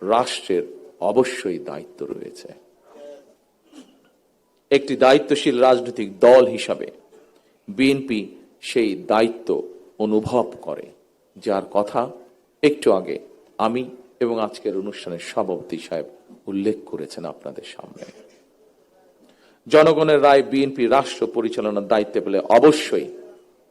রাষ্ট্রের অবশ্যই দায়িত্ব রয়েছে। একটি দায়িত্বশীল রাজনৈতিক দল হিসাবে বিএনপি সেই দায়িত্ব অনুভব করে, যার কথা একটু আগে আমি এবং আজকের অনুষ্ঠানের সভাপতি সাহেব উল্লেখ করেছেন আপনাদের সামনে। জনগণের রায় বিএনপি রাষ্ট্র পরিচালনার দায়িত্বে পেলে অবশ্যই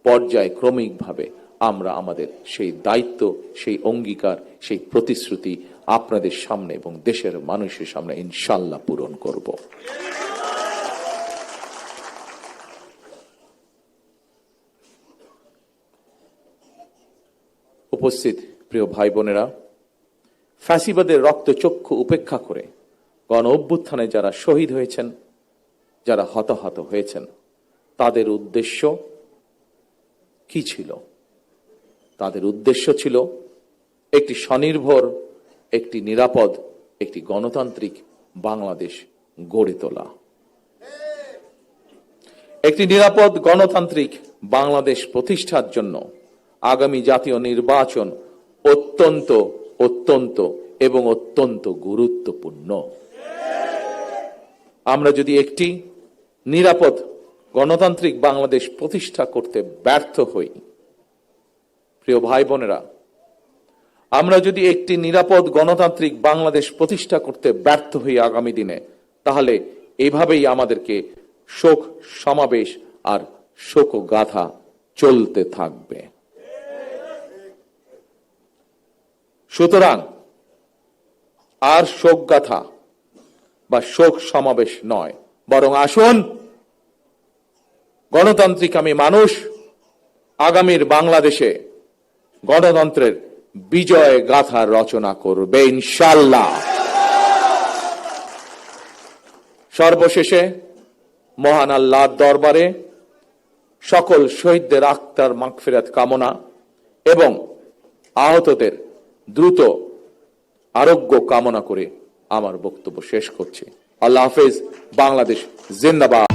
পর্যায়ক্রমিকভাবে আমরা আমাদের সেই দায়িত্ব, সেই অঙ্গীকার, সেই প্রতিশ্রুতি আপনাদের সামনে এবং দেশের মানুষের সামনে ইনশাআল্লাহ পূরণ করব। উপস্থিত প্রিয় ভাই বোনেরা, ফ্যাসিবাদের রক্তচক্ষু উপেক্ষা করে গণ অভ্যুত্থানে যারা শহীদ হয়েছেন, যারা হতাহত হয়েছেন, তাদের উদ্দেশ্য কি ছিল? তাদের উদ্দেশ্য ছিল একটি স্বনির্ভর, একটি নিরাপদ, একটি গণতান্ত্রিক বাংলাদেশ গড়ে তোলা। একটি নিরাপদ গণতান্ত্রিক বাংলাদেশ প্রতিষ্ঠার জন্য আগামী জাতীয় নির্বাচন অত্যন্ত অত্যন্ত এবং অত্যন্ত গুরুত্বপূর্ণ। আমরা যদি একটি নিরাপদ গণতান্ত্রিক বাংলাদেশ প্রতিষ্ঠা করতে ব্যর্থ হই, প্রিয় ভাই বোনেরা, আমরা যদি একটি নিরাপদ গণতান্ত্রিক বাংলাদেশ প্রতিষ্ঠা করতে ব্যর্থ হই আগামী দিনে, তাহলে এভাবেই আমাদেরকে শোক সমাবেশ আর শোকগাথা চলতে থাকবে। সুতরাং আর শোকগাথা বা শোক সমাবেশ নয়, বরং আসুন গণতান্ত্রিক আমি মানুষ আগামীর বাংলাদেশে গণতন্ত্রের বিজয় গাথা রচনা করবে ইনশাআল্লাহ। সর্বশেষে মহান আল্লাহর দরবারে সকল শহীদদের আত্মার মাগফিরাত কামনা এবং আহতদের দ্রুত আরোগ্য কামনা করে আমার বক্তব্য শেষ করছি। আল্লাহ হাফেজ। বাংলাদেশ জিন্দাবাদ।